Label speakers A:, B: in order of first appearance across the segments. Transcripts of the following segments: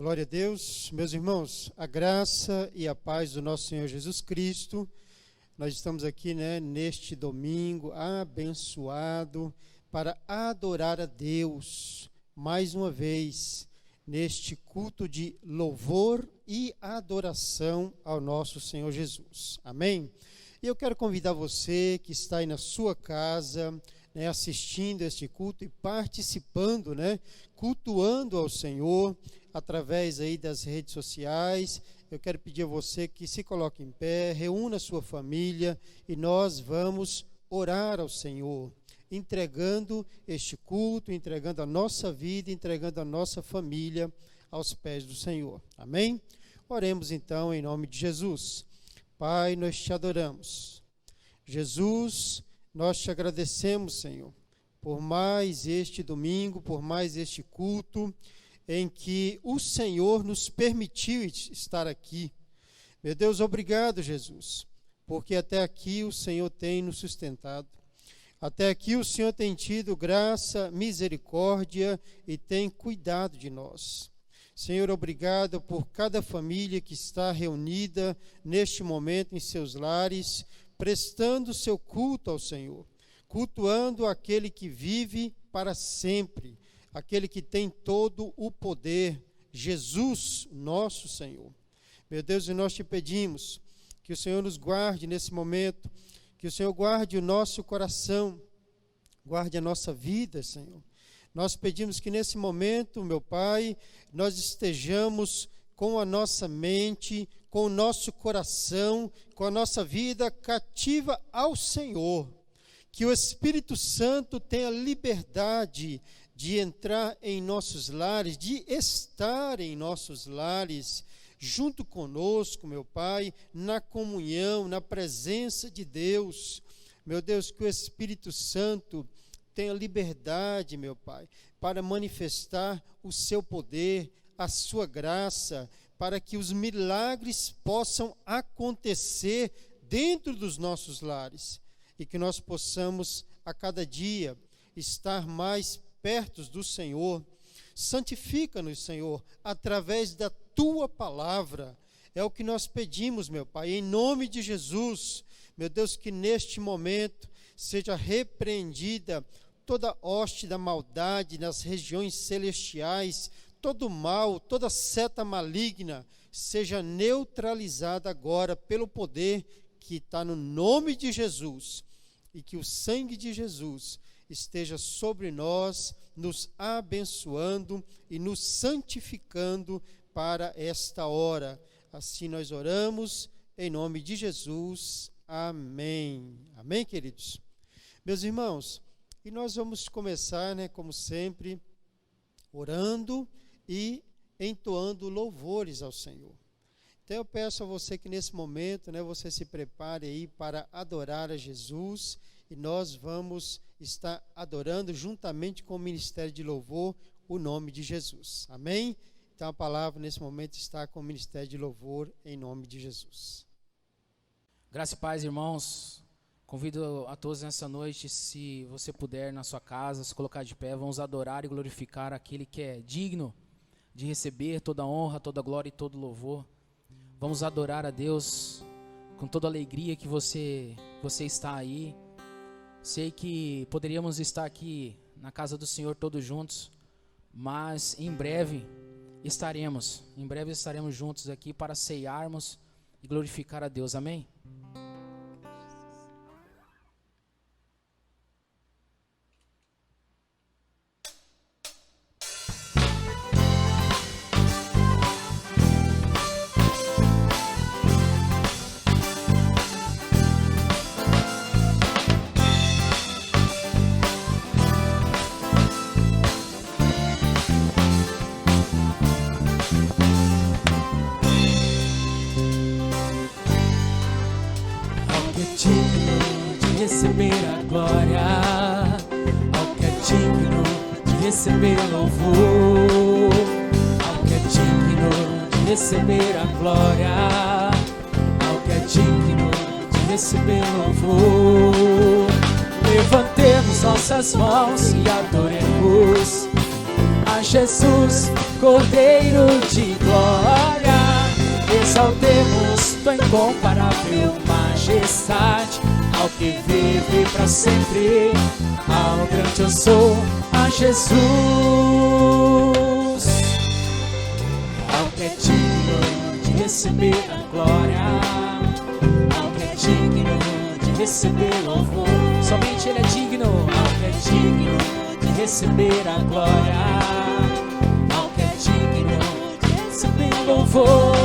A: Glória a Deus, meus irmãos, a graça e a paz do nosso Senhor Jesus Cristo. Nós estamos aqui, neste domingo abençoado para adorar a Deus mais uma vez neste culto de louvor e adoração ao nosso Senhor Jesus. Amém? E eu quero convidar você que está aí na sua casa, assistindo este culto e participando, cultuando ao Senhor através aí das redes sociais. Eu quero pedir a você que se coloque em pé, reúna a sua família e nós vamos orar ao Senhor, entregando este culto, entregando a nossa vida, entregando a nossa família aos pés do Senhor. Amém? Oremos então em nome de Jesus. Pai, nós te adoramos. Jesus, nós te agradecemos, Senhor, por mais este domingo, por mais este culto em que o Senhor nos permitiu estar aqui. Meu Deus, obrigado, Jesus, porque até aqui o Senhor tem nos sustentado. Até aqui o Senhor tem tido graça, misericórdia e tem cuidado de nós. Senhor, obrigado por cada família que está reunida neste momento em seus lares, prestando seu culto ao Senhor, cultuando aquele que vive para sempre, aquele que tem todo o poder, Jesus, nosso Senhor. Meu Deus, e nós te pedimos que o Senhor nos guarde nesse momento, que o Senhor guarde o nosso coração, guarde a nossa vida, Senhor. Nós pedimos que nesse momento, meu Pai, nós estejamos com a nossa mente, com o nosso coração, com a nossa vida cativa ao Senhor. Que o Espírito Santo tenha liberdade de entrar em nossos lares, de estar em nossos lares, junto conosco, meu Pai, na comunhão, na presença de Deus. Meu Deus, que o Espírito Santo tenha liberdade, meu Pai, para manifestar o seu poder, a sua graça, para que os milagres possam acontecer dentro dos nossos lares e que nós possamos a cada dia estar mais perto do Senhor. Santifica-nos, Senhor, através da Tua palavra. É o que nós pedimos, meu Pai, em nome de Jesus. Meu Deus, que neste momento seja repreendida toda hoste da maldade nas regiões celestiais, todo mal, toda seta maligna, seja neutralizada agora pelo poder que está no nome de Jesus, e que o sangue de Jesus esteja sobre nós, nos abençoando e nos santificando para esta hora. Assim nós oramos, em nome de Jesus. Amém. Amém, queridos? Meus irmãos, e nós vamos começar, como sempre, orando e entoando louvores ao Senhor. Então eu peço a você que nesse momento, você se prepare aí para adorar a Jesus, e nós vamos estar adorando juntamente com o Ministério de Louvor o nome de Jesus. Amém? Então a palavra nesse momento está com o Ministério de Louvor em nome de Jesus.
B: Graça e paz, irmãos. Convido a todos nessa noite, se você puder, na sua casa, se colocar de pé, vamos adorar e glorificar aquele que é digno de receber toda a honra, toda a glória e todo o louvor. Vamos adorar a Deus com toda a alegria que você está aí. Sei que poderíamos estar aqui na casa do Senhor todos juntos, mas em breve estaremos juntos aqui para ceiarmos e glorificar a Deus. Amém?
C: Receber a glória, ao que é digno de receber o louvor, ao que é digno de receber a glória, ao que é digno de receber o louvor. Levantemos nossas mãos e adoremos a a Jesus, Cordeiro de glória. Exaltemos tua incomparável majestade, ao que vive para sempre, ao grande eu sou, a Jesus, ao que é digno de receber a glória, ao que é digno de receber louvor. Somente Ele é digno, ao que é digno de receber a glória, ao que é digno de receber louvor.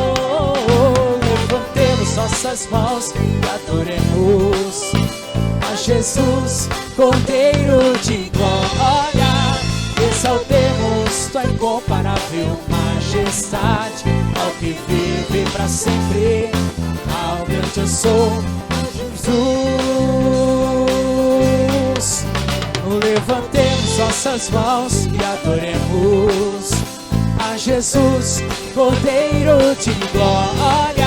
C: Levantemos nossas mãos e adoremos a Jesus, Cordeiro de glória. Exaltemos tua incomparável majestade, ao que vive para sempre, ao grande eu sou, Jesus. Levantemos nossas mãos e adoremos a Jesus, Cordeiro de glória.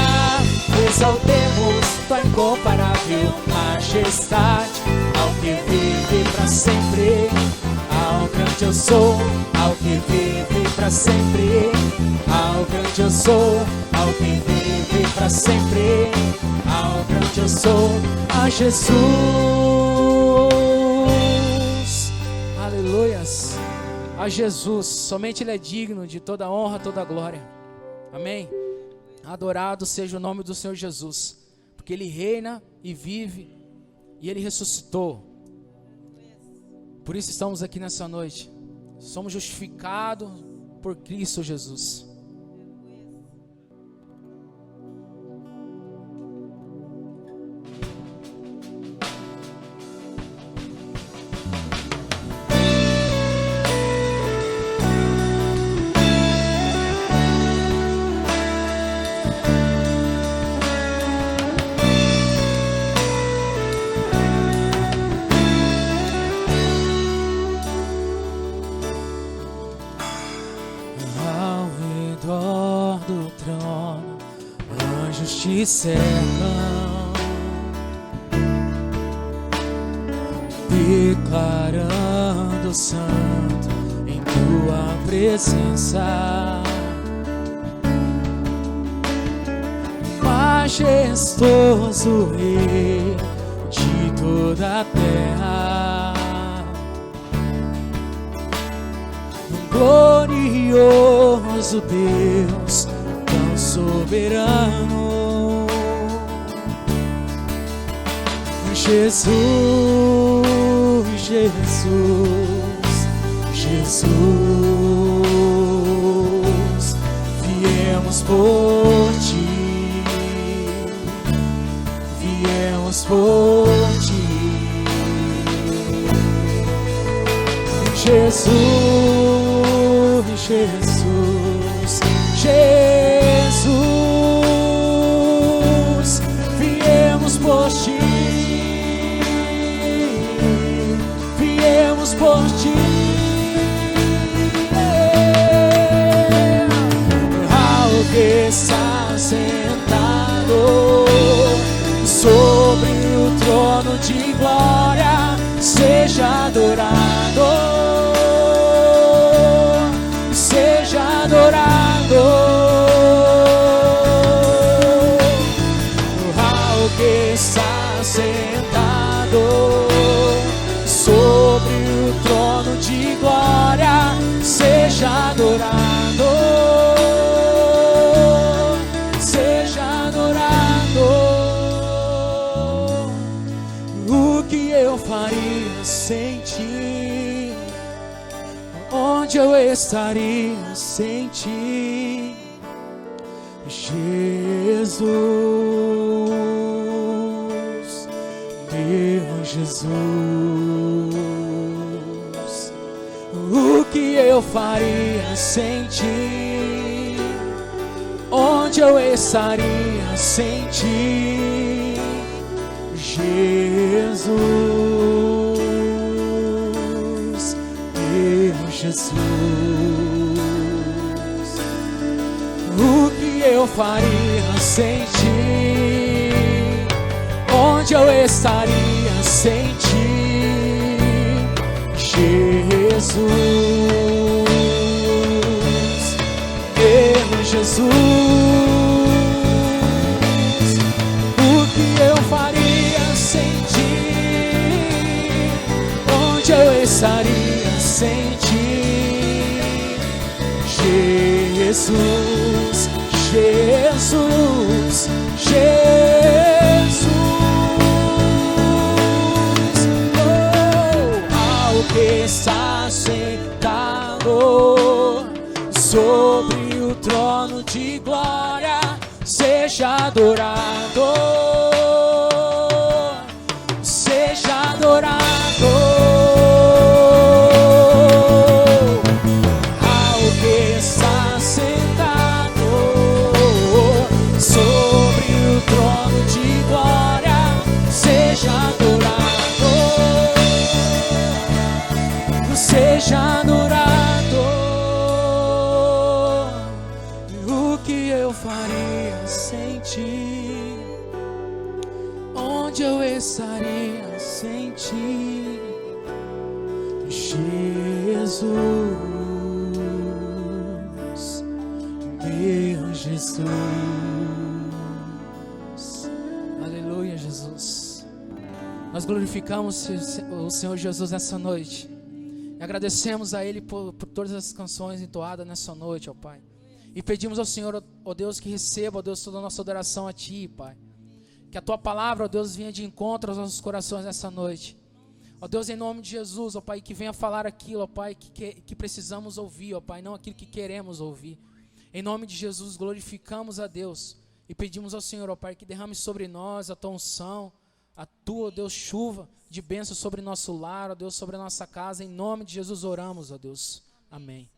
C: Exaltemos tua incomparável majestade, ao que vive para sempre, ao grande eu sou, ao que vive para sempre, ao grande eu sou, ao que vive para sempre, ao grande eu sou, a Jesus. Aleluias. A Jesus, somente Ele é digno de toda honra, toda glória. Amém. Adorado seja o nome do Senhor Jesus, porque Ele reina e vive, e Ele ressuscitou. Por isso estamos aqui nessa noite. Somos justificados por Cristo Jesus. Te cercam, declarando santo em tua presença, majestoso Rei de toda a terra, glorioso Deus tão soberano. Jesus, Jesus, Jesus, viemos por ti, viemos por ti. Jesus, Jesus, Jesus, viemos por ti. Por ti, ao que está sentado sobre o trono de glória, seja adorado, seja adorado, ao que está sentado sobre o trono de glória, seja adorado, seja adorado. O que eu faria sem ti? Onde eu estaria sem ti? Jesus, meu Jesus. O que eu faria sem ti? Onde eu estaria sem ti? Jesus, meu Jesus. O que eu faria sem ti? Onde eu estaria sem ti? Jesus, Jesus. O que eu faria sem ti? Onde eu estaria sem ti? Jesus, Jesus, Jesus. Oh, ao que está sentado sobre o trono de glória, seja adorado, seja adorado. Ao que está sentado sobre o trono de glória, seja adorado, seja adorado. O que eu faria sem ti? Onde eu estaria sem ti? Jesus, meu Jesus. Aleluia, Jesus. Nós glorificamos o Senhor Jesus nessa noite. E agradecemos a Ele por todas as canções entoadas nessa noite, ó Pai. E pedimos ao Senhor, ó Deus, que receba, ó Deus, toda a nossa adoração a Ti, Pai. Que a Tua palavra, ó Deus, venha de encontro aos nossos corações nessa noite. Ó Deus, em nome de Jesus, ó Pai, que venha falar aquilo, ó Pai, que precisamos ouvir, ó Pai, não aquilo que queremos ouvir. Em nome de Jesus, glorificamos a Deus e pedimos ao Senhor, ó Pai, que derrame sobre nós a Tua unção, a Tua, ó Deus, chuva de bênção sobre nosso lar, ó Deus, sobre a nossa casa. Em nome de Jesus oramos, ó Deus. Amém.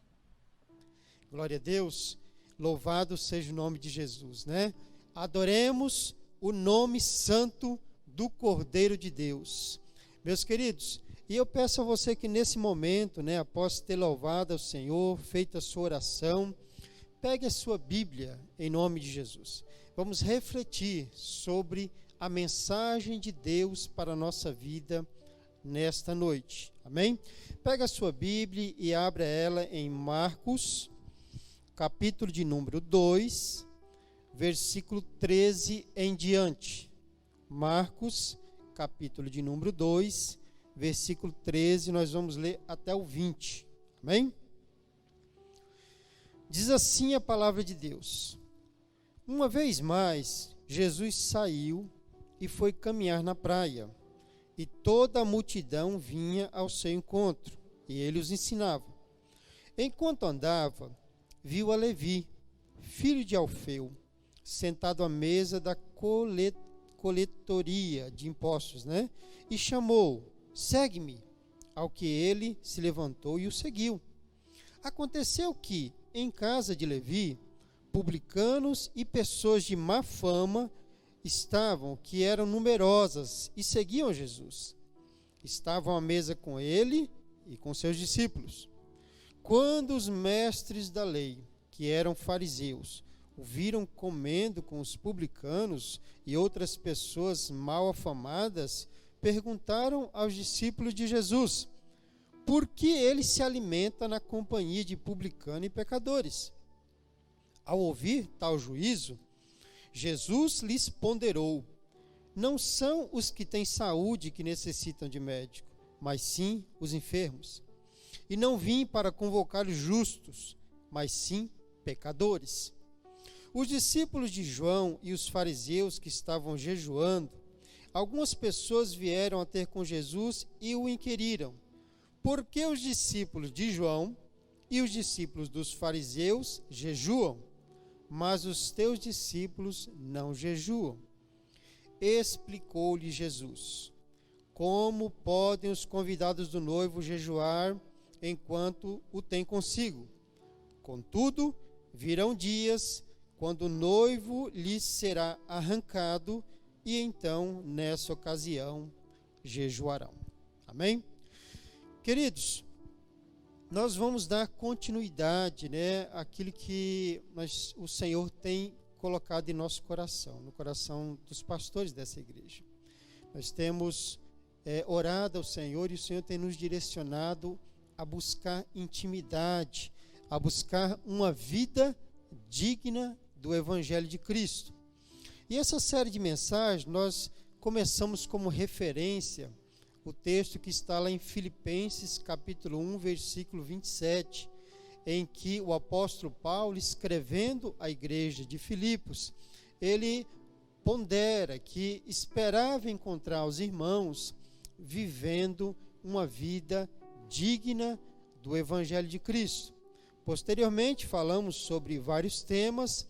A: Glória a Deus. Louvado seja o nome de Jesus, né? Adoremos o nome santo do Cordeiro de Deus. Meus queridos, e eu peço a você que nesse momento, né, após ter louvado ao Senhor, feito a sua oração, pegue a sua Bíblia em nome de Jesus. Vamos refletir sobre a mensagem de Deus para a nossa vida nesta noite. Amém? Pega a sua Bíblia e abra ela em Marcos, capítulo de número 2, versículo 13 em diante. Marcos, capítulo de número 2, versículo 13, nós vamos ler até o 20. Amém? Diz assim a palavra de Deus: uma vez mais, Jesus saiu e foi caminhar na praia, e toda a multidão vinha ao seu encontro, e ele os ensinava. Enquanto andava, viu a Levi, filho de Alfeu, sentado à mesa da coletoria de impostos, né? E chamou: segue-me. Ao que ele se levantou e o seguiu. Aconteceu que, em casa de Levi, publicanos e pessoas de má fama estavam, que eram numerosas, e seguiam Jesus. Estavam à mesa com ele e com seus discípulos. Quando os mestres da lei, que eram fariseus, o viram comendo com os publicanos e outras pessoas mal afamadas, perguntaram aos discípulos de Jesus: por que ele se alimenta na companhia de publicanos e pecadores? Ao ouvir tal juízo, Jesus lhes ponderou: não são os que têm saúde que necessitam de médico, mas sim os enfermos. E não vim para convocar os justos, mas sim pecadores. Os discípulos de João e os fariseus que estavam jejuando, algumas pessoas vieram a ter com Jesus e o inquiriram: por que os discípulos de João e os discípulos dos fariseus jejuam, mas os teus discípulos não jejuam? Explicou-lhe Jesus: como podem os convidados do noivo jejuar enquanto o têm consigo? Contudo, virão dias quando o noivo lhes será arrancado, e então, nessa ocasião, jejuarão. Amém? Queridos, nós vamos dar continuidade, né, àquilo que o Senhor tem colocado em nosso coração, no coração dos pastores dessa igreja. Nós temos orado ao Senhor, e o Senhor tem nos direcionado a buscar intimidade, a buscar uma vida digna do Evangelho de Cristo. E essa série de mensagens, nós começamos como referência o texto que está lá em Filipenses, capítulo 1, versículo 27, em que o apóstolo Paulo, escrevendo à igreja de Filipos, ele pondera que esperava encontrar os irmãos vivendo uma vida digna do Evangelho de Cristo. Posteriormente, falamos sobre vários temas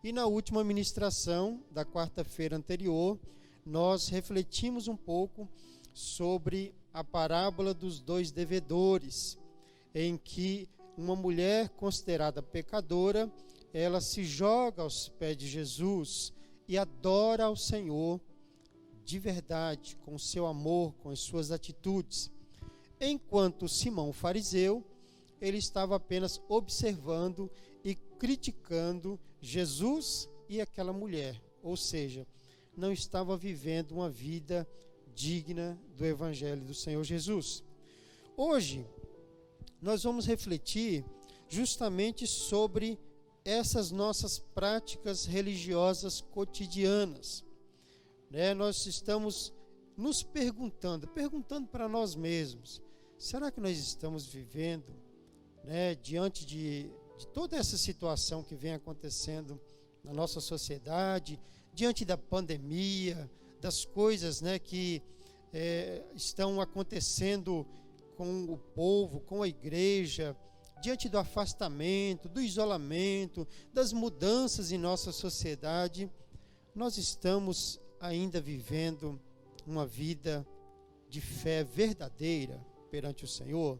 A: e na última ministração da quarta-feira anterior, nós refletimos um pouco sobre a parábola dos dois devedores, em que uma mulher considerada pecadora, ela se joga aos pés de Jesus e adora ao Senhor de verdade, com o seu amor, com as suas atitudes. Enquanto Simão, o fariseu, ele estava apenas observando e criticando Jesus e aquela mulher, ou seja, não estava vivendo uma vida digna do Evangelho do Senhor Jesus. Hoje, nós vamos refletir justamente sobre essas nossas práticas religiosas cotidianas. Nós estamos nos perguntando para nós mesmos, será que nós estamos vivendo, diante de toda essa situação que vem acontecendo na nossa sociedade, diante da pandemia, das coisas que estão acontecendo com o povo, com a igreja, diante do afastamento, do isolamento, das mudanças em nossa sociedade, nós estamos ainda vivendo uma vida de fé verdadeira perante o Senhor?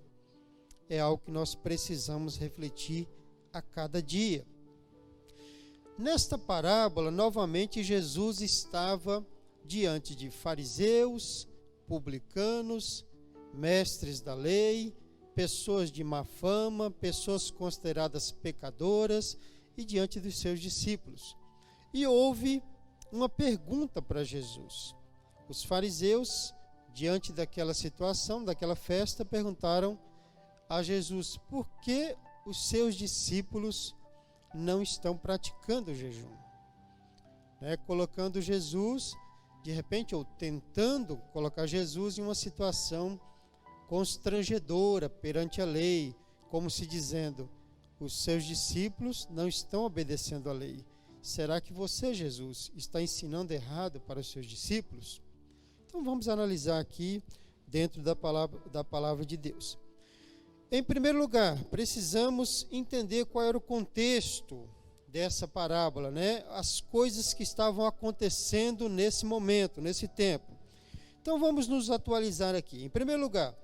A: É algo que nós precisamos refletir a cada dia. Nesta parábola, novamente, Jesus estava diante de fariseus, publicanos, mestres da lei, pessoas de má fama, pessoas consideradas pecadoras e diante dos seus discípulos. E houve uma pergunta para Jesus. Os fariseus, diante daquela situação, daquela festa, perguntaram a Jesus por que os seus discípulos não estão praticando o jejum. Colocando Jesus, de repente, ou tentando colocar Jesus em uma situação constrangedora perante a lei, como se dizendo, os seus discípulos não estão obedecendo a lei. Será que você, Jesus, está ensinando errado para os seus discípulos? Então vamos analisar aqui dentro da palavra de Deus. Em primeiro lugar, precisamos entender qual era o contexto dessa parábola, as coisas que estavam acontecendo nesse momento, nesse tempo. Então vamos nos atualizar aqui. Em primeiro lugar,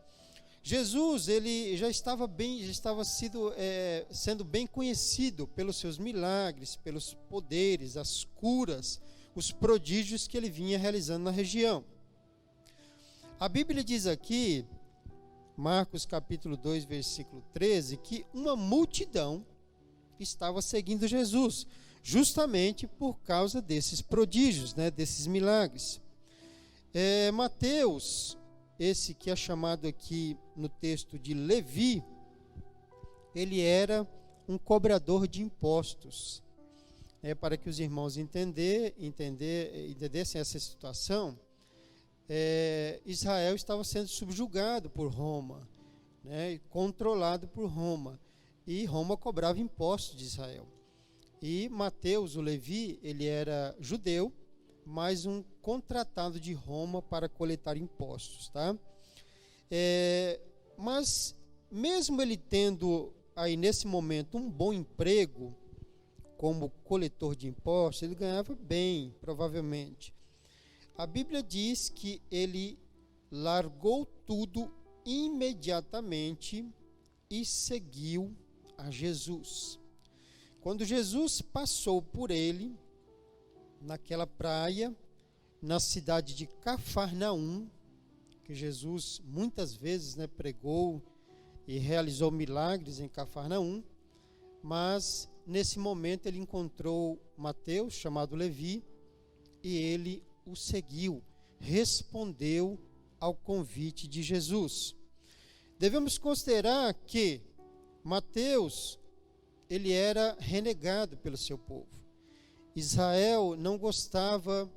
A: Jesus, ele já estava sendo bem conhecido pelos seus milagres, pelos poderes, as curas, os prodígios que ele vinha realizando na região. A Bíblia diz aqui, Marcos capítulo 2, versículo 13, que uma multidão estava seguindo Jesus, justamente por causa desses prodígios, desses milagres. Mateus, esse que é chamado aqui no texto de Levi, ele era um cobrador de impostos. Para que os irmãos entendessem essa situação, Israel estava sendo subjugado por Roma, controlado por Roma, e Roma cobrava impostos de Israel. E Mateus, o Levi, ele era judeu, mas um contratado de Roma para coletar impostos, tá? Mas mesmo ele tendo aí nesse momento um bom emprego como coletor de impostos, ele ganhava bem, provavelmente. A Bíblia diz que ele largou tudo imediatamente e seguiu a Jesus. Quando Jesus passou por ele, naquela praia, na cidade de Cafarnaum, que Jesus muitas vezes pregou e realizou milagres em Cafarnaum, mas nesse momento ele encontrou Mateus, chamado Levi, e ele o seguiu, respondeu ao convite de Jesus. Devemos considerar que Mateus ele era renegado pelo seu povo. Israel não gostava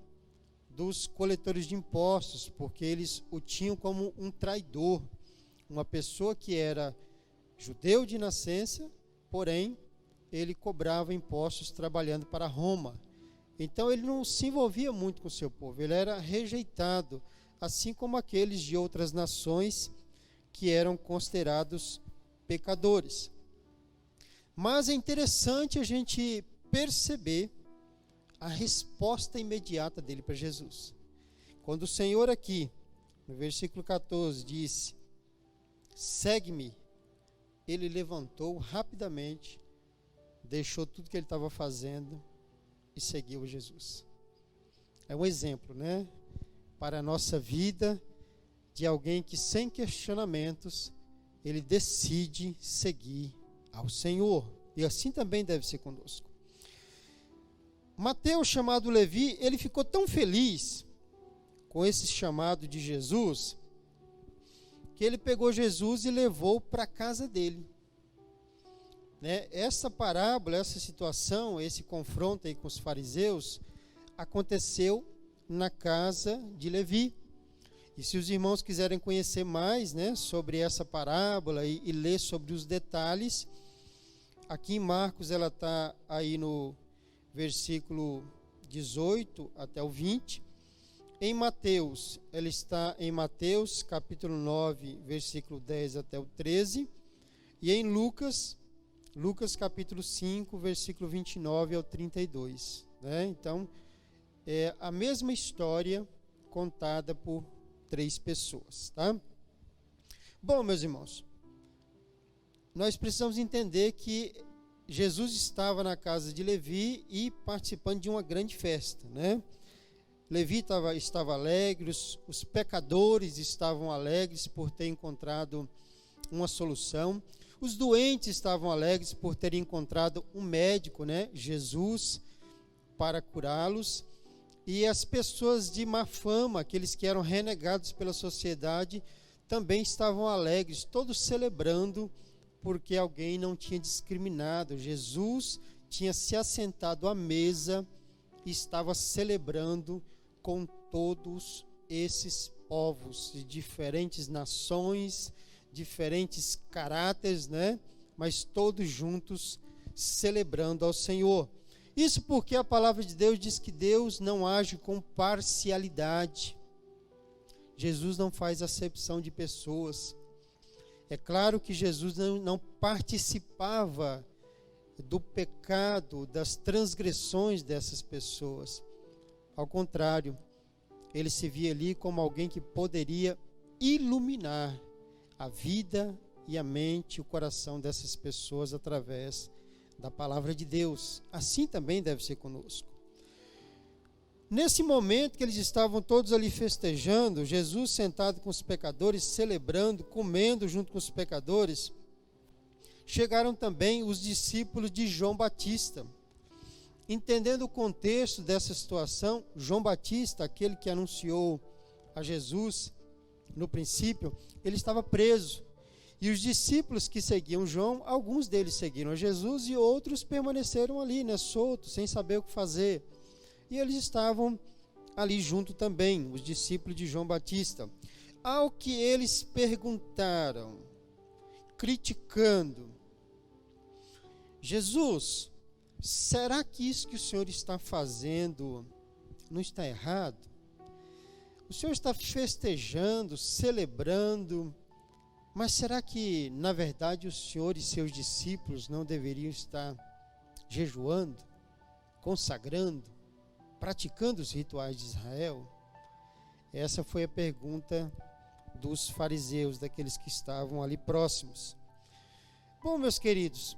A: dos coletores de impostos, porque eles o tinham como um traidor, uma pessoa que era judeu de nascença, porém ele cobrava impostos trabalhando para Roma. Então ele não se envolvia muito com o seu povo, ele era rejeitado, assim como aqueles de outras nações que eram considerados pecadores. Mas é interessante a gente perceber a resposta imediata dele para Jesus. Quando o Senhor aqui, no versículo 14, disse: segue-me, ele levantou rapidamente, deixou tudo que ele estava fazendo e seguiu Jesus. É um exemplo, né, para a nossa vida, de alguém que sem questionamentos, ele decide seguir ao Senhor. E assim também deve ser conosco. Mateus, chamado Levi, ele ficou tão feliz com esse chamado de Jesus, que ele pegou Jesus e levou para a casa dele. Né? Essa parábola, essa situação, esse confronto aí com os fariseus, aconteceu na casa de Levi. E se os irmãos quiserem conhecer mais, né, sobre essa parábola e ler sobre os detalhes, aqui em Marcos ela está aí no versículo 18 até o 20. Em Mateus, ela está em Mateus, capítulo 9, versículo 10 até o 13. E em Lucas capítulo 5, versículo 29 ao 32. Né? Então, é a mesma história contada por 3 pessoas. Tá? Bom, meus irmãos, nós precisamos entender que Jesus estava na casa de Levi e participando de uma grande festa, né? Levi estava alegre, os pecadores estavam alegres por ter encontrado uma solução, os doentes estavam alegres por terem encontrado um médico, né? Jesus, para curá-los, e as pessoas de má fama, aqueles que eram renegados pela sociedade, também estavam alegres, todos celebrando, porque alguém não tinha discriminado. Jesus tinha se assentado à mesa e estava celebrando com todos esses povos de diferentes nações, diferentes caráteres, né? Mas todos juntos celebrando ao Senhor. Isso porque a palavra de Deus diz que Deus não age com parcialidade. Jesus não faz acepção de pessoas. É claro que Jesus não participava do pecado, das transgressões dessas pessoas. Ao contrário, ele se via ali como alguém que poderia iluminar a vida e a mente, o coração dessas pessoas através da palavra de Deus. Assim também deve ser conosco. Nesse momento que eles estavam todos ali festejando, Jesus sentado com os pecadores, celebrando, comendo junto com os pecadores, chegaram também os discípulos de João Batista. Entendendo o contexto dessa situação, João Batista, aquele que anunciou a Jesus no princípio, ele estava preso. E os discípulos que seguiam João, alguns deles seguiram a Jesus e outros permaneceram ali, né, soltos, sem saber o que fazer. E eles estavam ali junto também, os discípulos de João Batista. Ao que eles perguntaram, criticando: Jesus, será que isso que o Senhor está fazendo não está errado? O Senhor está festejando, celebrando, mas será que, na verdade, o Senhor e seus discípulos não deveriam estar jejuando, consagrando, praticando os rituais de Israel? Essa foi a pergunta dos fariseus, daqueles que estavam ali próximos. Bom, meus queridos,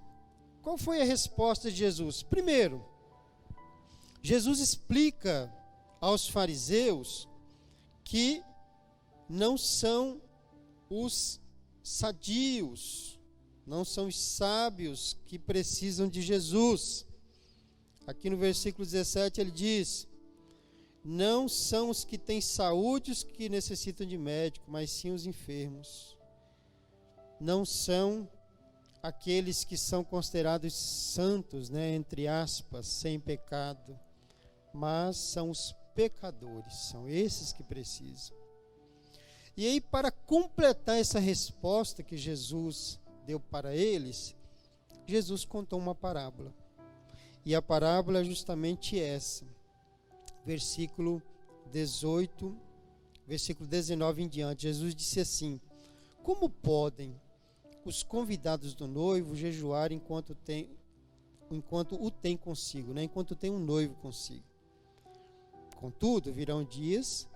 A: qual foi a resposta de Jesus? Primeiro, Jesus explica aos fariseus que não são os sadios, não são os sábios que precisam de Jesus. Aqui no versículo 17 ele diz: não são os que têm saúde os que necessitam de médico, mas sim os enfermos. Não são aqueles que são considerados santos, né, entre aspas, sem pecado, mas são os pecadores, são esses que precisam. E aí, para completar essa resposta que Jesus deu para eles, Jesus contou uma parábola. E a parábola é justamente essa. Versículo 18, versículo 19 em diante. Jesus disse assim: como podem os convidados do noivo jejuar enquanto o tem consigo, né? Enquanto tem um noivo consigo? Contudo, virão dias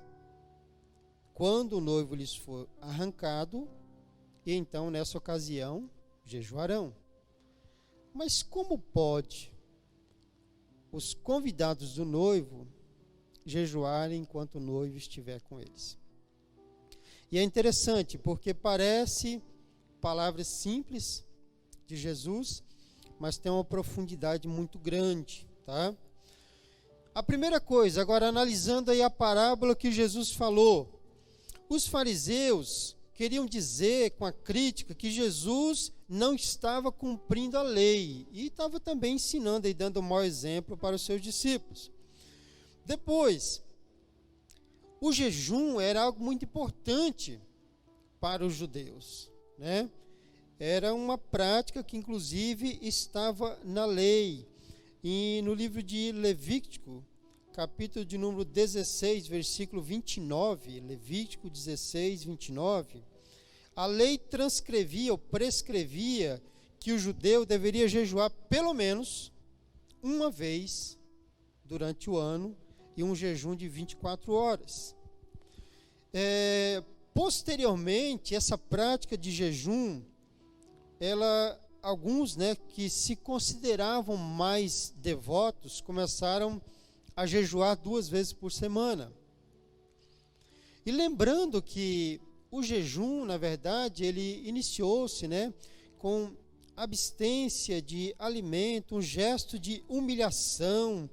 A: quando o noivo lhes for arrancado, e então, nessa ocasião, jejuarão. Mas como pode os convidados do noivo jejuarem enquanto o noivo estiver com eles? E é interessante, porque parece palavras simples de Jesus, mas tem uma profundidade muito grande, tá? A primeira coisa, agora analisando aí a parábola que Jesus falou, os fariseus queriam dizer com a crítica que Jesus não estava cumprindo a lei e estava também ensinando e dando um mau exemplo para os seus discípulos. Depois, o jejum era algo muito importante para os judeus, né? Era uma prática que inclusive estava na lei. E no livro de Levítico, capítulo de número 16, versículo 29, Levítico 16, 29, a lei transcrevia ou prescrevia que o judeu deveria jejuar pelo menos uma vez durante o ano, e um jejum de 24 horas. Posteriormente, essa prática de jejum, alguns, né, que se consideravam mais devotos, começaram a jejuar 2 vezes por semana. E lembrando que o jejum, na verdade, ele iniciou-se, né, com abstência de alimento, um gesto de humilhação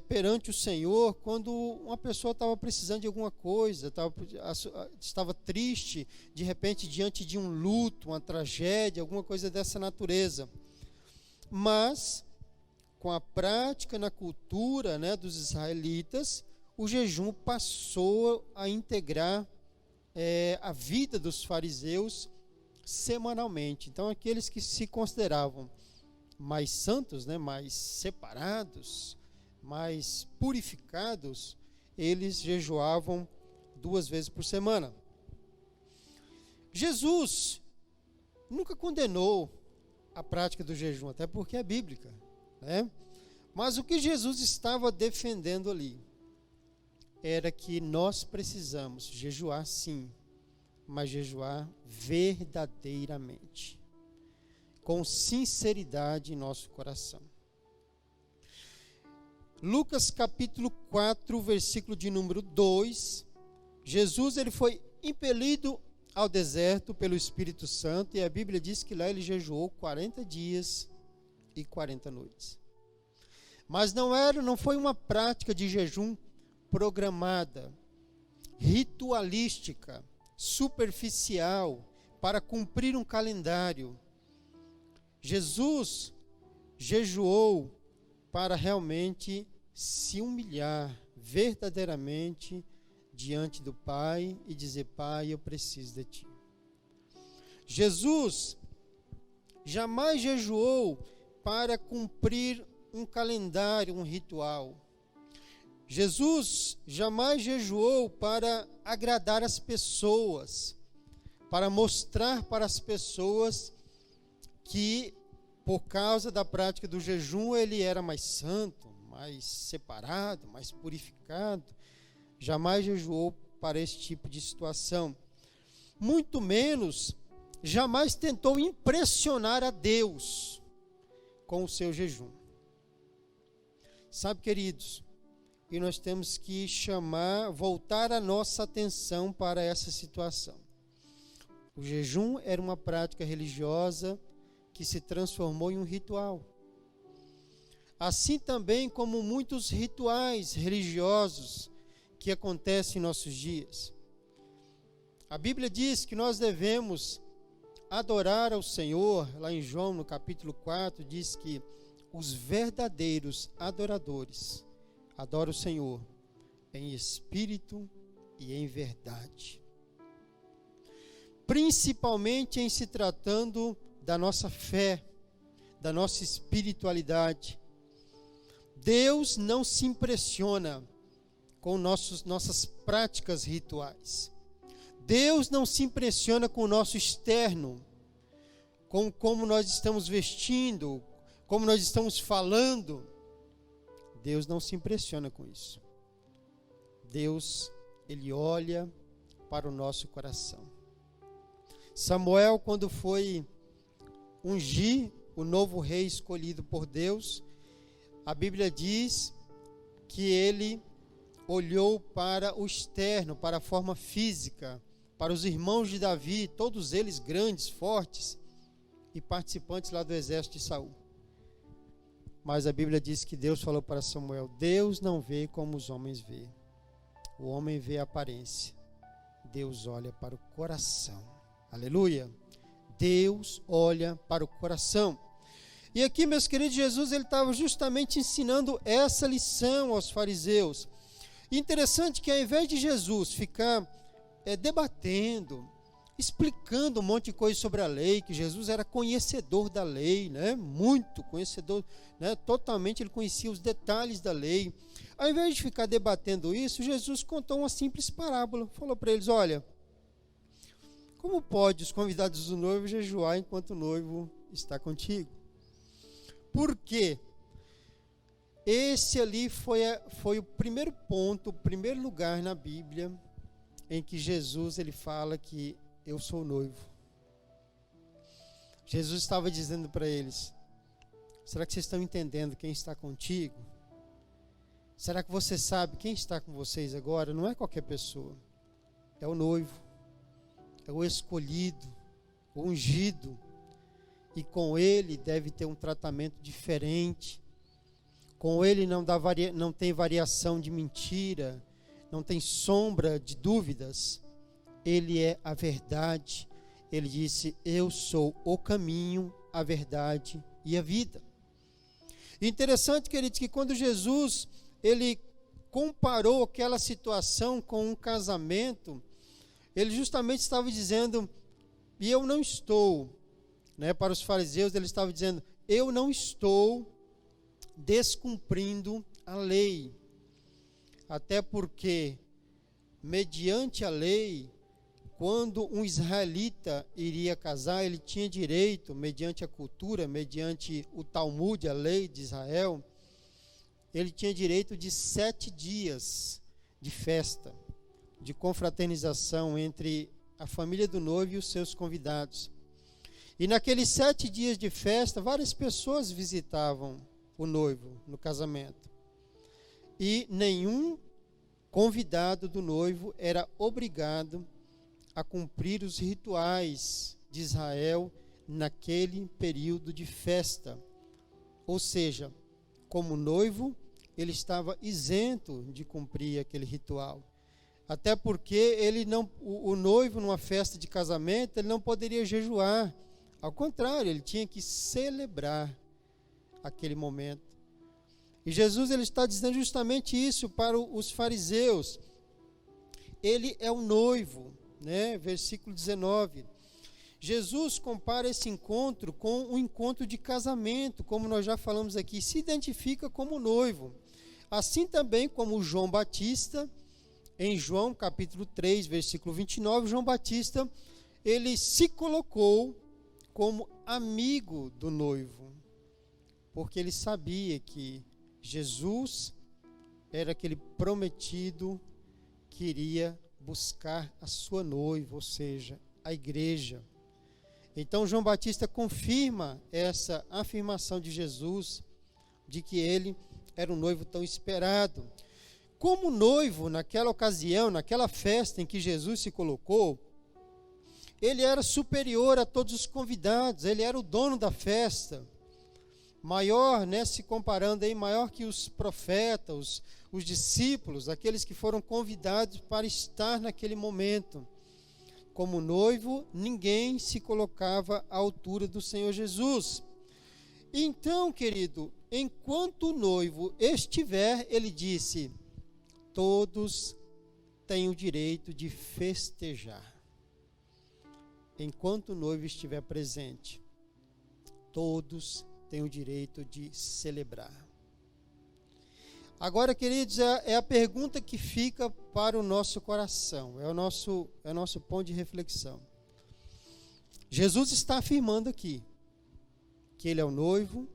A: perante o Senhor, quando uma pessoa estava precisando de alguma coisa, estava triste, de repente, diante de um luto, uma tragédia, alguma coisa dessa natureza. Mas, com a prática na cultura, né, dos israelitas, o jejum passou a integrar a vida dos fariseus semanalmente. Então, aqueles que se consideravam mais santos, né, mais separados, mais purificados, eles jejuavam 2 vezes por semana. Jesus nunca condenou a prática do jejum, até porque é bíblica, né? Mas o que Jesus estava defendendo ali era que nós precisamos jejuar sim, mas jejuar verdadeiramente, com sinceridade em nosso coração. Lucas capítulo 4, versículo de número 2, Jesus ele foi impelido ao deserto pelo Espírito Santo, e a Bíblia diz que lá ele jejuou 40 dias e 40 noites. Mas não foi uma prática de jejum programada, ritualística, superficial, para cumprir um calendário. Jesus jejuou para realmente se humilhar verdadeiramente diante do Pai e dizer: Pai, eu preciso de Ti. Jesus jamais jejuou para cumprir um calendário, um ritual. Jesus jamais jejuou para agradar as pessoas, para mostrar para as pessoas que, por causa da prática do jejum, ele era mais santo, mais separado, mais purificado. Jamais jejuou para esse tipo de situação. Muito menos, jamais tentou impressionar a Deus com o seu jejum. Sabe, queridos, e nós temos que voltar a nossa atenção para essa situação. O jejum era uma prática religiosa que se transformou em um ritual. Assim também como muitos rituais religiosos que acontecem em nossos dias. A Bíblia diz que nós devemos adorar ao Senhor, lá em João, no capítulo 4, diz que os verdadeiros adoradores adoram o Senhor em espírito e em verdade. Principalmente em se tratando da nossa fé, da nossa espiritualidade. Deus não se impressiona com nossas práticas rituais. Deus não se impressiona com o nosso externo, com como nós estamos vestindo, como nós estamos falando. Deus não se impressiona com isso. Deus, Ele olha para o nosso coração. Samuel, quando foi ungir o novo rei escolhido por Deus, a Bíblia diz que ele olhou para o externo, para a forma física, para os irmãos de Davi, todos eles grandes, fortes e participantes lá do exército de Saul. Mas a Bíblia diz que Deus falou para Samuel: Deus não vê como os homens veem. O homem vê a aparência, Deus olha para o coração. Aleluia! Deus olha para o coração. E aqui, meus queridos, Jesus ele estava justamente ensinando essa lição aos fariseus. E interessante que ao invés de Jesus ficar debatendo, explicando um monte de coisa sobre a lei, que Jesus era conhecedor da lei, né? Muito conhecedor, né? Totalmente ele conhecia os detalhes da lei. Ao invés de ficar debatendo isso, Jesus contou uma simples parábola. Falou para eles: olha, como pode os convidados do noivo jejuar enquanto o noivo está contigo? Por quê? Esse ali foi o primeiro ponto, o primeiro lugar na Bíblia em que Jesus ele fala que eu sou o noivo. Jesus estava dizendo para eles: será que vocês estão entendendo quem está contigo? Será que você sabe quem está com vocês agora? Não é qualquer pessoa, é o noivo, é o escolhido, o ungido, e com ele deve ter um tratamento diferente. Com ele não tem variação de mentira, não tem sombra de dúvidas. Ele é a verdade. Ele disse: eu sou o caminho, a verdade e a vida. Interessante, queridos, que quando Jesus ele comparou aquela situação com um casamento, ele justamente estava dizendo, e eu não estou, né, para os fariseus ele estava dizendo, eu não estou descumprindo a lei, até porque mediante a lei, quando um israelita iria casar, ele tinha direito, mediante a cultura, mediante o Talmud, a lei de Israel, ele tinha direito de 7 dias de festa, de confraternização entre a família do noivo e os seus convidados. E naqueles 7 dias de festa, várias pessoas visitavam o noivo no casamento. E nenhum convidado do noivo era obrigado a cumprir os rituais de Israel naquele período de festa. Ou seja, como noivo, ele estava isento de cumprir aquele ritual. Até porque o noivo, numa festa de casamento, ele não poderia jejuar. Ao contrário, ele tinha que celebrar aquele momento. E Jesus ele está dizendo justamente isso para os fariseus. Ele é o noivo, né? Versículo 19. Jesus compara esse encontro com um encontro de casamento, como nós já falamos aqui, se identifica como noivo. Assim também como João Batista, em João capítulo 3, versículo 29, João Batista, ele se colocou como amigo do noivo, porque ele sabia que Jesus era aquele prometido que iria buscar a sua noiva, ou seja, a igreja. Então João Batista confirma essa afirmação de Jesus, de que ele era um noivo tão esperado. Como noivo, naquela ocasião, naquela festa em que Jesus se colocou, ele era superior a todos os convidados, ele era o dono da festa. Maior, né, se comparando aí, maior que os profetas, os discípulos, aqueles que foram convidados para estar naquele momento. como noivo, ninguém se colocava à altura do Senhor Jesus. Então, querido, enquanto o noivo estiver, ele disse, todos têm o direito de festejar. Enquanto o noivo estiver presente, todos têm o direito de celebrar. Agora, queridos, é a pergunta que fica para o nosso coração, é o nosso ponto de reflexão. Jesus está afirmando aqui que ele é o noivo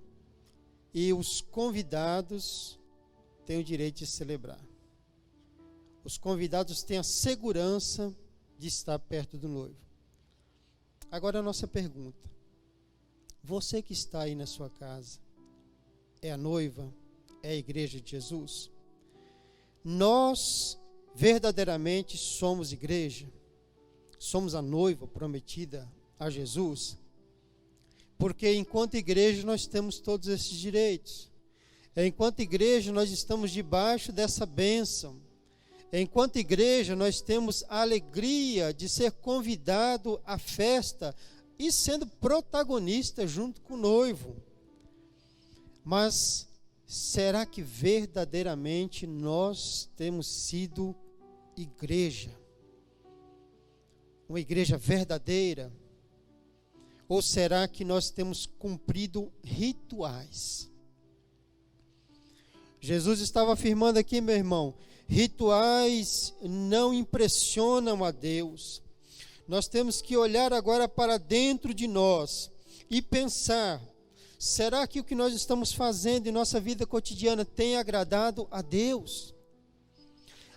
A: e os convidados têm o direito de celebrar. Os convidados têm a segurança de estar perto do noivo. Agora a nossa pergunta, você que está aí na sua casa, é a noiva? É a igreja de Jesus? Nós verdadeiramente somos igreja? Somos a noiva prometida a Jesus? Porque enquanto igreja nós temos todos esses direitos. Enquanto igreja nós estamos debaixo dessa bênção. Enquanto igreja nós temos a alegria de ser convidado à festa e sendo protagonista junto com o noivo. Mas será que verdadeiramente nós temos sido igreja? Uma igreja verdadeira? Ou será que nós temos cumprido rituais? Jesus estava afirmando aqui, meu irmão, rituais não impressionam a Deus. Nós temos que olhar agora para dentro de nós e pensar, será que o que nós estamos fazendo em nossa vida cotidiana tem agradado a Deus?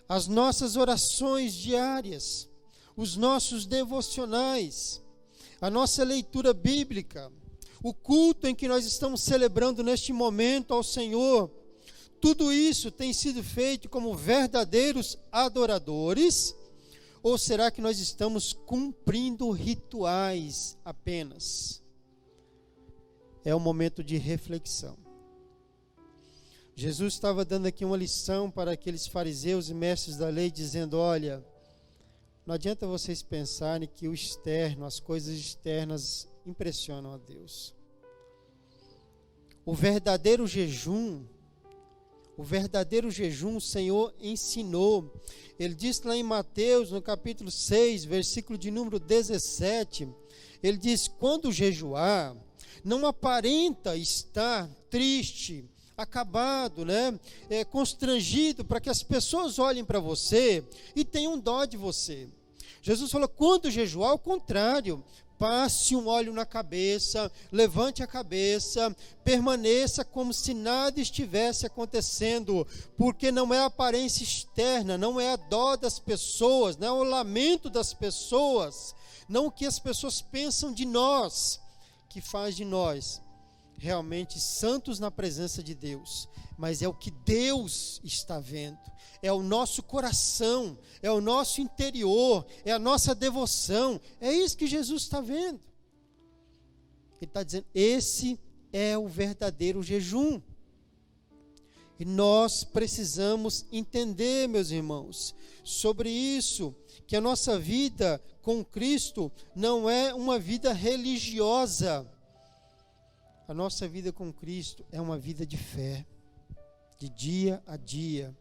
A: As nossas orações diárias, os nossos devocionais, a nossa leitura bíblica, o culto em que nós estamos celebrando neste momento ao Senhor, tudo isso tem sido feito como verdadeiros adoradores? Ou será que nós estamos cumprindo rituais apenas? É um momento de reflexão. Jesus estava dando aqui uma lição para aqueles fariseus e mestres da lei, dizendo, olha, não adianta vocês pensarem que o externo, as coisas externas impressionam a Deus. O verdadeiro jejum o Senhor ensinou. Ele disse lá em Mateus, no capítulo 6, versículo de número 17, ele diz, quando jejuar, não aparenta estar triste, acabado, constrangido, para que as pessoas olhem para você e tenham dó de você. Jesus falou, quando jejuar, ao contrário, passe um óleo na cabeça, levante a cabeça, permaneça como se nada estivesse acontecendo, porque não é a aparência externa, não é a dó das pessoas, não é o lamento das pessoas, não o que as pessoas pensam de nós, que faz de nós realmente santos na presença de Deus, mas é o que Deus está vendo, é o nosso coração, é o nosso interior, é a nossa devoção, é isso que Jesus está vendo. Ele está dizendo, esse é o verdadeiro jejum. E nós precisamos entender, meus irmãos, sobre isso, que a nossa vida com Cristo não é uma vida religiosa. A nossa vida com Cristo é uma vida de fé, de dia a dia.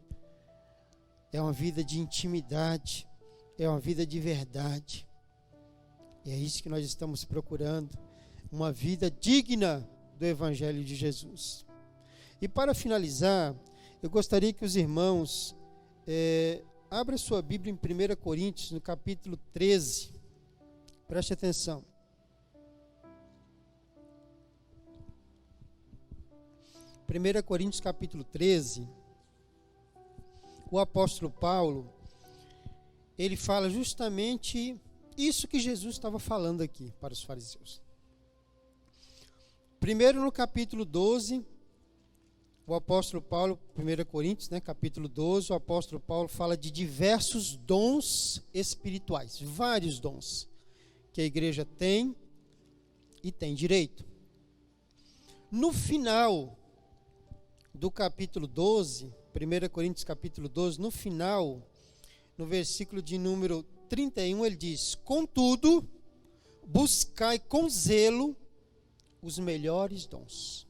A: É uma vida de intimidade, é uma vida de verdade. E é isso que nós estamos procurando, uma vida digna do Evangelho de Jesus. E para finalizar, eu gostaria que os irmãos abram sua Bíblia em 1 Coríntios, no capítulo 13. Preste atenção. 1 Coríntios capítulo 13, o apóstolo Paulo, ele fala justamente isso que Jesus estava falando aqui para os fariseus. Primeiro no capítulo 12, o apóstolo Paulo, 1 Coríntios, capítulo 12, o apóstolo Paulo fala de diversos dons espirituais, vários dons que a igreja tem e tem direito. No final do capítulo 12, 1 Coríntios capítulo 12, no final, no versículo de número 31 ele diz: contudo, buscai com zelo os melhores dons.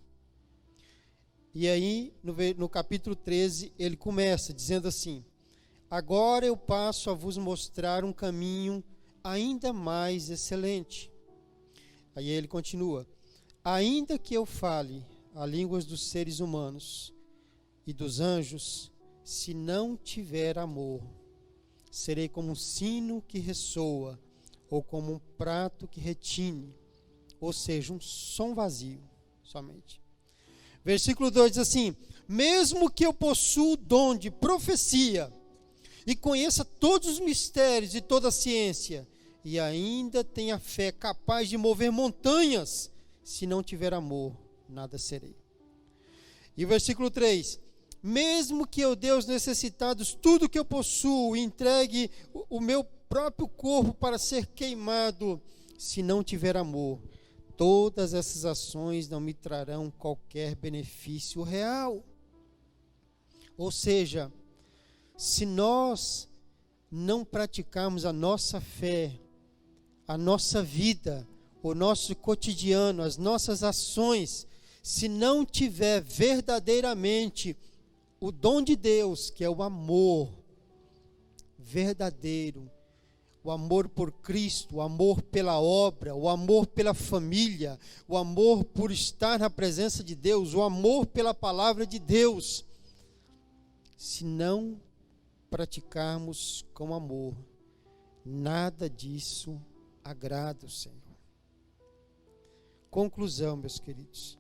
A: E aí, no capítulo 13, ele começa dizendo assim: agora eu passo a vos mostrar um caminho ainda mais excelente. Aí ele continua: ainda que eu fale a línguas dos seres humanos e dos anjos, se não tiver amor, serei como um sino que ressoa, ou como um prato que retine, ou seja, um som vazio somente. Versículo 2 diz assim: mesmo que eu possua o dom de profecia e conheça todos os mistérios e toda a ciência, e ainda tenha fé capaz de mover montanhas, se não tiver amor, nada serei. E o versículo 3: mesmo que eu dê aos necessitados tudo que eu possuo e entregue o meu próprio corpo para ser queimado, se não tiver amor, todas essas ações não me trarão qualquer benefício real. Ou seja, se nós não praticarmos a nossa fé, a nossa vida, o nosso cotidiano, as nossas ações, se não tiver verdadeiramente o dom de Deus, que é o amor verdadeiro, o amor por Cristo, o amor pela obra, o amor pela família, o amor por estar na presença de Deus, o amor pela palavra de Deus, se não praticarmos com amor, nada disso agrada o Senhor. Conclusão, meus queridos: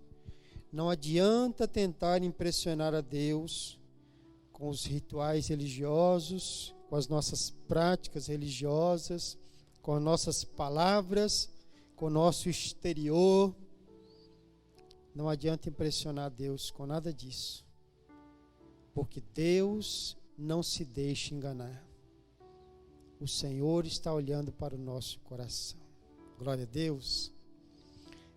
A: não adianta tentar impressionar a Deus com os rituais religiosos, com as nossas práticas religiosas, com as nossas palavras, com o nosso exterior. Não adianta impressionar Deus com nada disso, porque Deus não se deixa enganar. O Senhor está olhando para o nosso coração. Glória a Deus.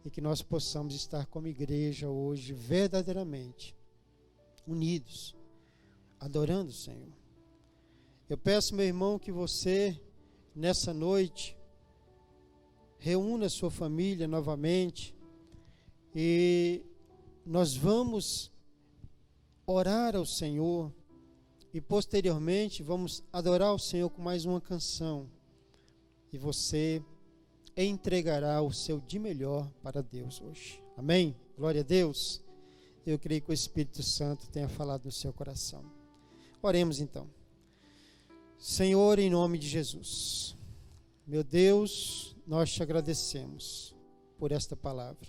A: E que nós possamos estar como igreja hoje verdadeiramente unidos, adorando o Senhor. Eu peço, meu irmão, que você nessa noite reúna a sua família novamente e nós vamos orar ao Senhor e posteriormente vamos adorar o Senhor com mais uma canção, e você entregará o seu de melhor para Deus hoje. Amém? Glória a Deus. Eu creio que o Espírito Santo tenha falado no seu coração. Oremos então. Senhor, em nome de Jesus, meu Deus, nós te agradecemos por esta palavra.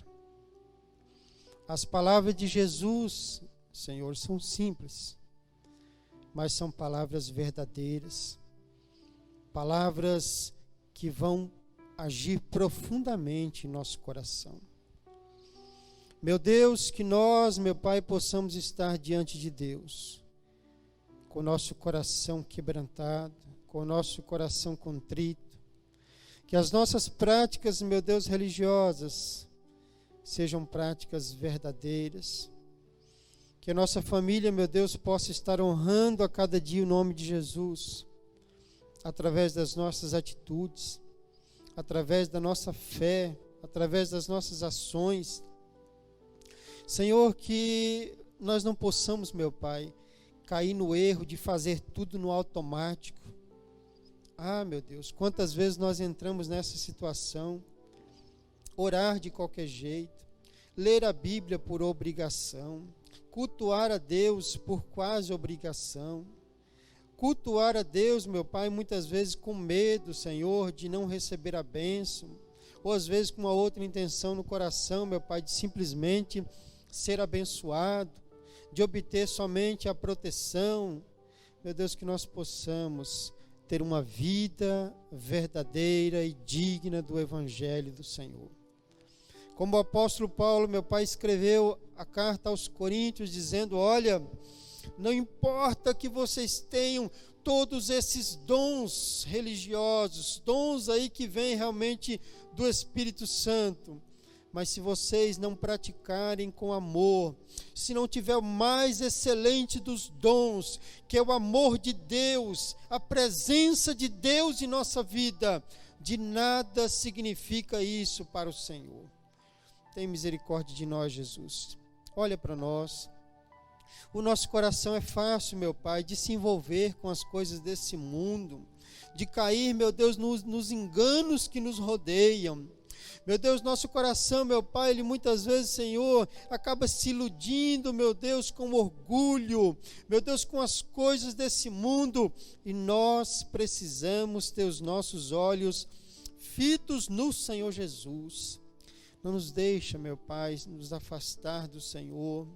A: As palavras de Jesus, Senhor, são simples, mas são palavras verdadeiras, palavras que vão agir profundamente em nosso coração. Meu Deus, que nós, meu Pai, possamos estar diante de Deus, com o nosso coração quebrantado, com o nosso coração contrito, que as nossas práticas, meu Deus, religiosas, sejam práticas verdadeiras, que a nossa família, meu Deus, possa estar honrando a cada dia o nome de Jesus, através das nossas atitudes, através da nossa fé, através das nossas ações. Senhor, que nós não possamos, meu Pai, cair no erro de fazer tudo no automático. Ah, meu Deus, quantas vezes nós entramos nessa situação, orar de qualquer jeito, ler a Bíblia por obrigação, cultuar a Deus por quase obrigação, cultuar a Deus, meu Pai, muitas vezes com medo, Senhor, de não receber a bênção, ou às vezes com uma outra intenção no coração, meu Pai, de simplesmente ser abençoado, de obter somente a proteção. Meu Deus, que nós possamos ter uma vida verdadeira e digna do Evangelho do Senhor. Como o apóstolo Paulo, meu Pai, escreveu a carta aos Coríntios dizendo: olha, não importa que vocês tenham todos esses dons religiosos, dons aí que vêm realmente do Espírito Santo, Mas se vocês não praticarem com amor, se não tiver o mais excelente dos dons, que é o amor de Deus, a presença de Deus em nossa vida, de nada significa isso para o Senhor. Tem misericórdia de nós, Jesus. Olha para nós. O nosso coração é fácil, meu Pai, de se envolver com as coisas desse mundo, de cair, meu Deus, nos enganos que nos rodeiam. Meu Deus, nosso coração, meu Pai, ele muitas vezes, Senhor, acaba se iludindo, meu Deus, com orgulho, meu Deus, com as coisas desse mundo, e nós precisamos ter os nossos olhos fitos no Senhor Jesus. Não nos deixa, meu Pai, nos afastar do Senhor.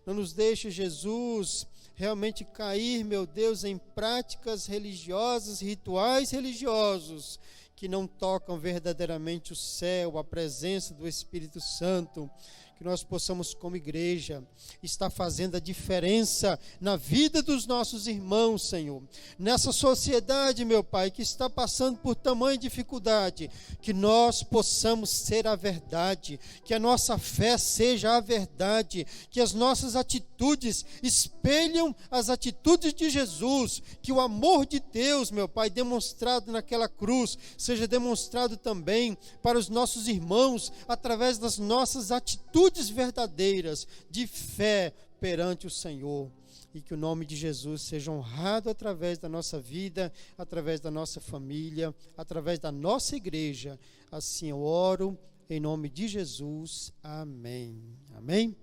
A: Não nos deixe, Jesus, realmente cair, meu Deus, em práticas religiosas, rituais religiosos, que não tocam verdadeiramente o céu, a presença do Espírito Santo. Que nós possamos, como igreja, estar fazendo a diferença na vida dos nossos irmãos, Senhor. Nessa sociedade, meu Pai, que está passando por tamanha dificuldade, que nós possamos ser a verdade, que a nossa fé seja a verdade, que as nossas atitudes espelham as atitudes de Jesus, que o amor de Deus, meu Pai, demonstrado naquela cruz, seja demonstrado também para os nossos irmãos, através das nossas atitudes verdadeiras de fé perante o Senhor, e que o nome de Jesus seja honrado através da nossa vida, através da nossa família, através da nossa igreja. Assim eu oro em nome de Jesus. Amém. Amém.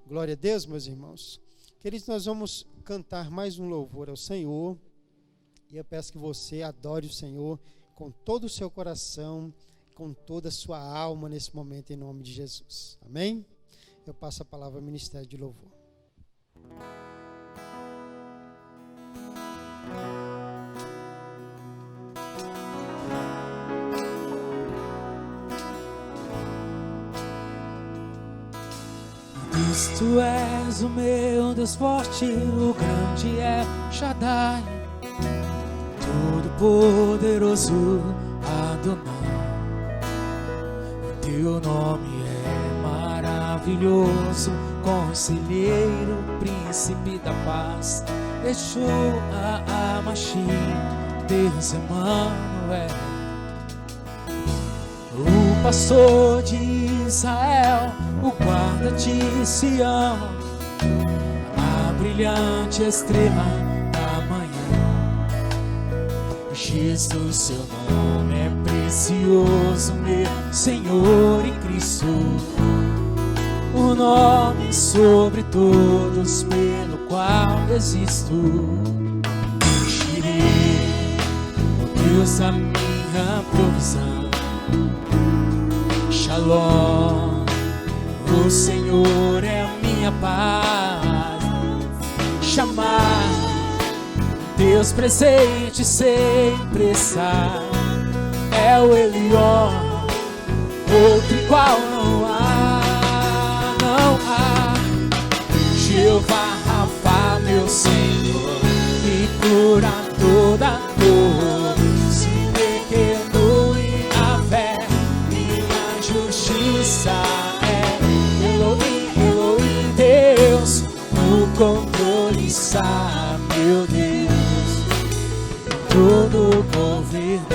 A: Glória a Deus, meus irmãos. Queridos, nós vamos cantar mais um louvor ao Senhor, e eu peço que você adore o Senhor com todo o seu coração, com toda a sua alma nesse momento, em nome de Jesus. Amém? Eu passo a palavra ao Ministério de Louvor.
C: Diz, tu és o meu Deus forte, o grande é Shaddai, todo-poderoso Adonai. Teu nome é maravilhoso, conselheiro, príncipe da paz, Yeshua HaMashiach, Deus Emmanuel. O pastor de Israel, o guarda de Sião, a brilhante estrela da manhã. Jesus, seu nome é precioso, meu Senhor e Cristo, o nome sobre todos pelo qual existo. Jireh, o Deus da minha provisão, Shalom, o Senhor é a minha paz. Chamar, Deus presente sempre está, é o Elion, outro igual não há, não há. Jeová Rafa, meu Senhor, que cura toda dor. Se pequeno e a fé, minha justiça é Elohim, Elohim, Deus, no controle está, meu Deus, todo governo.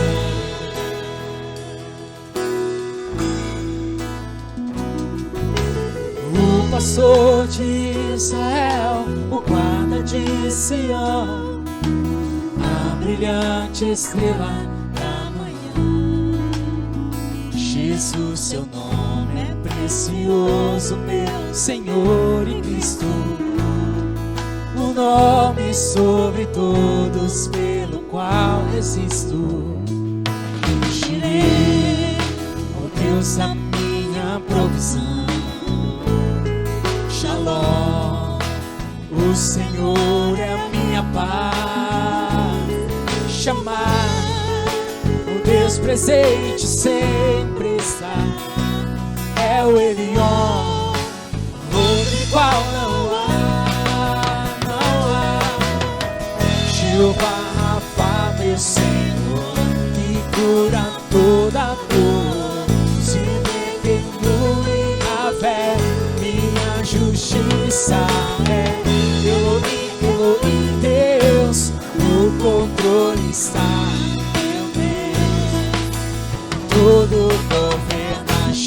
C: O pastor de Israel, o guarda de Sião, a brilhante estrela da manhã. Jesus, seu nome é precioso, meu Senhor e Cristo, o nome sobre todos pelo qual existo. Jireh, o Deus da minha provisão, Shalom, o Senhor é a minha paz. Chamar, o Deus presente sempre está, é o Elion, outro igual não há, não há. Jeová Rafa, meu Senhor, que cura toda dor. Se pequeno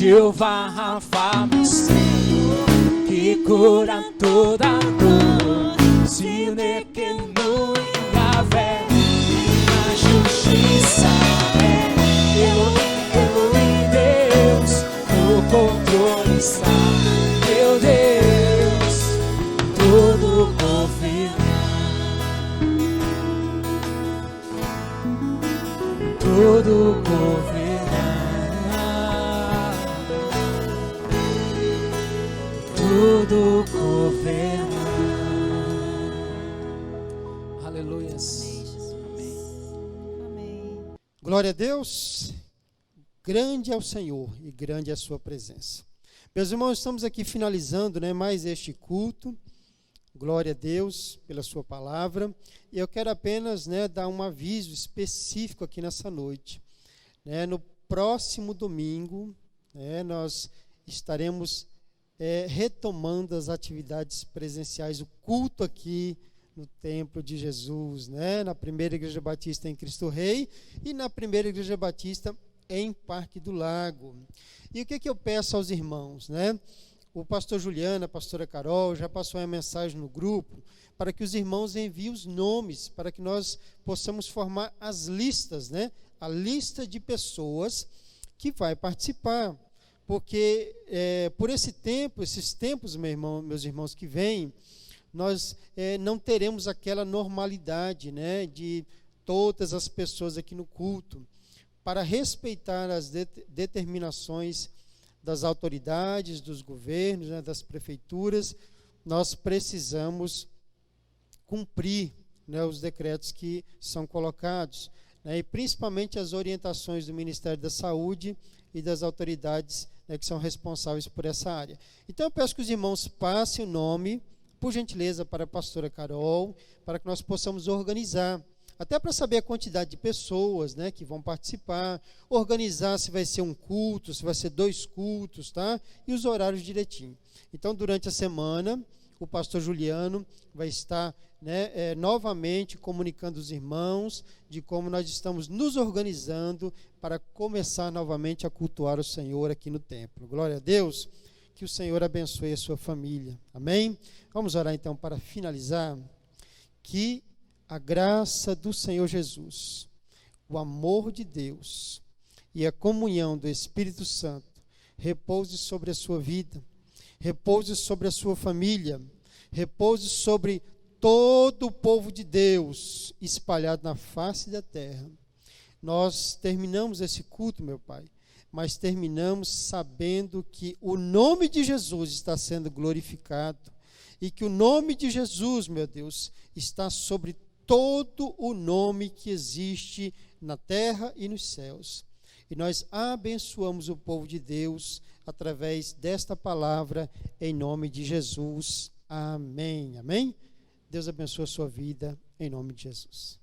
C: Jeová Rafa, meu Senhor, que cura toda dor. Se nequenu Yahvé, na justiça é Elohim Deus, no controle está meu Deus, todo governo, todo governo. Tudo governa. Aleluias.
D: Amém.
A: Glória a Deus. Grande é o Senhor e grande é a sua presença. Meus irmãos, estamos aqui finalizando, mais este culto. Glória a Deus pela sua palavra. E eu quero apenas, dar um aviso específico aqui nessa noite. No próximo domingo, nós estaremos retomando as atividades presenciais, o culto aqui no Templo de Jesus, na Primeira Igreja Batista em Cristo Rei e na Primeira Igreja Batista em Parque do Lago. E o que eu peço aos irmãos, O pastor Juliano, a pastora Carol, já passou a mensagem no grupo, para que os irmãos enviem os nomes, para que nós possamos formar as listas, A lista de pessoas que vai participar. Porque por esses tempos, meus irmãos, que vêm, nós não teremos aquela normalidade, de todas as pessoas aqui no culto. Para respeitar as determinações das autoridades, dos governos, das prefeituras, nós precisamos cumprir os decretos que são colocados, e principalmente as orientações do Ministério da Saúde e das autoridades que são responsáveis por essa área. Então eu peço que os irmãos passem o nome, por gentileza, para a pastora Carol, para que nós possamos organizar, até para saber a quantidade de pessoas que vão participar, organizar se vai ser um culto, se vai ser 2 cultos, e os horários direitinho. Então, durante a semana, o pastor Juliano vai estar novamente comunicando aos irmãos de como nós estamos nos organizando para começar novamente a cultuar o Senhor aqui no templo. Glória a Deus, que o Senhor abençoe a sua família. Amém? Vamos orar então para finalizar. Que a graça do Senhor Jesus, o amor de Deus e a comunhão do Espírito Santo repouse sobre a sua vida, repouse sobre a sua família, repouse sobre todo o povo de Deus espalhado na face da terra. Nós terminamos esse culto, meu Pai, mas terminamos sabendo que o nome de Jesus está sendo glorificado e que o nome de Jesus, meu Deus, está sobre todo o nome que existe na terra e nos céus. E nós abençoamos o povo de Deus através desta palavra, em nome de Jesus. Amém. Amém? Deus abençoe a sua vida, em nome de Jesus.